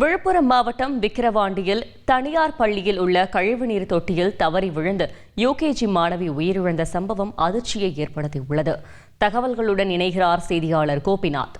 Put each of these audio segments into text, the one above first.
விழுப்புரம் மாவட்டம் விக்கிரவாண்டியில் தனியார் பள்ளியில் உள்ள கழிவுநீர் தொட்டியில் தவறி விழுந்து யுகேஜி மாணவி உயிரிழந்த சம்பவம் அதிர்ச்சியை ஏற்படுத்தியுள்ளது. தகவல்களுடன் இணைகிறார் செய்தியாளர் கோபிநாத்.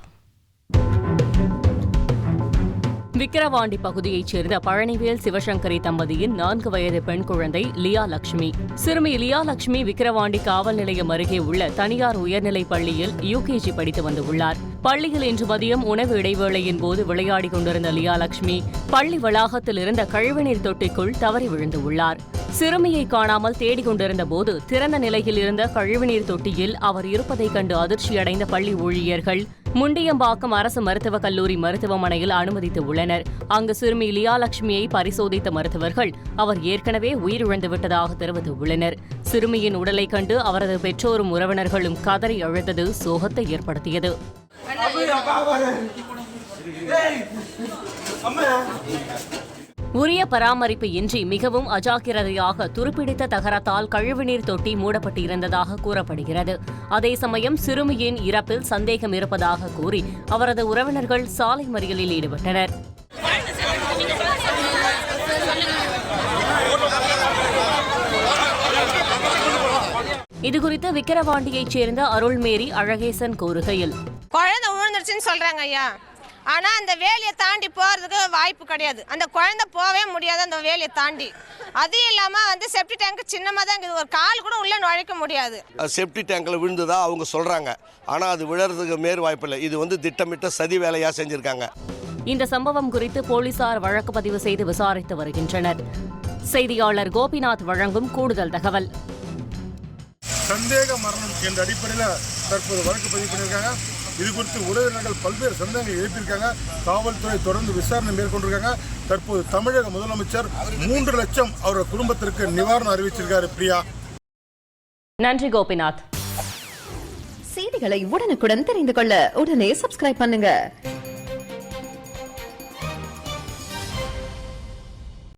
விக்கிரவாண்டி பகுதியைச் சேர்ந்த பழனிவேல் சிவசங்கரி தம்பதியின் 4 வயது பெண் குழந்தை லியா லட்சுமி. சிறுமி லியா லட்சுமி விக்கிரவாண்டி காவல் நிலையம் அருகே உள்ள தனியார் உயர்நிலைப் பள்ளியில் யுகேஜி படித்து வந்துள்ளார். பள்ளியில் இன்று மதியம் உணவு இடைவேளையின் போது விளையாடிக் கொண்டிருந்த லியா லட்சுமி பள்ளி வளாகத்தில் இருந்த கழிவுநீர் தொட்டிக்குள் தவறி விழுந்துள்ளார். சிறுமியை காணாமல் தேடிக் கொண்டிருந்த போது திறந்த நிலையில் இருந்த கழிவுநீர் தொட்டியில் அவர் இருப்பதைக் கண்டு அதிர்ச்சியடைந்த பள்ளி ஊழியர்கள் முண்டியம்பாக்கம் அரசு மருத்துவக் கல்லூரி மருத்துவமனையில் அனுமதித்துள்ளனர். அங்கு சிறுமி லியா லட்சுமியை பரிசோதித்த மருத்துவர்கள் அவர் ஏற்கனவே உயிரிழந்துவிட்டதாக தெரிவித்துள்ளனர். சிறுமியின் உடலை கண்டு அவரது பெற்றோரும் உறவினர்களும் கதறி அழுதது சோகத்தை ஏற்படுத்தியது. உரிய பராமரிப்பு இன்றி மிகவும் அஜாக்கிரதையாக துருப்பிடித்த தகரத்தால் கழிவுநீர் தொட்டி மூடப்பட்டிருந்ததாக கூறப்படுகிறது. அதே சமயம் சிறுமியின் இறப்பில் சந்தேகம் இருப்பதாக கூறி அவரது உறவினர்கள் சாலை மறியலில் ஈடுபட்டனர். இதுகுறித்து விக்கிரவாண்டியைச் சேர்ந்த அருள்மேரி அழகேசன் கூறுகையில், குழந்தை விழுந்துருச்சுன்னு சொல்றாங்க ஐயா. ஆனா அந்த வேலையை தாண்டி போறதுக்கு வாய்ப்பு கிடையாது. அந்த குழந்தை போவே முடியாது அந்த வேலையை தாண்டி. அது இல்லாம செப்டி டேங்க் சின்னமா தான் இருக்குது. ஒரு கால் கூட உள்ள நுழைக்க முடியாது. செப்டி டேங்க்ல விழுந்ததா அவங்க சொல்றாங்க. ஆனா அது விழறதுக்கு மேல் வாய்ப்பில்லை. இது திட்டமிட்ட சதி வேலையா செஞ்சிருக்காங்க. இந்த சம்பவம் குறித்து போலீசார் வழக்கு பதிவு செய்து விசாரித்து வருகின்றனர். செய்தியாளர் கோபிநாத் வழங்கும் கூடுதல் தகவல். சந்தேக மரணம் என்ற அடிப்படையில் தற்போது வழக்கு பதிவு பண்ணியிருக்காங்க. இது குறித்து உறவினர்கள் பல்வேறு சந்தேகங்கள் எழுப்பியிருக்காங்க. காவல்துறை தொடர்ந்து விசாரணை மேற்கொண்டிருக்காங்க. தற்போது தமிழக முதலமைச்சர் 3 லட்சம் அவரது குடும்பத்திற்கு நிவாரணம் அறிவிச்சிருக்காரு. பிரியா, நன்றி கோபிநாத். செய்திகளை உடனுக்குடன் தெரிந்து கொள்ள உடனே சப்ஸ்கிரைப் பண்ணுங்க.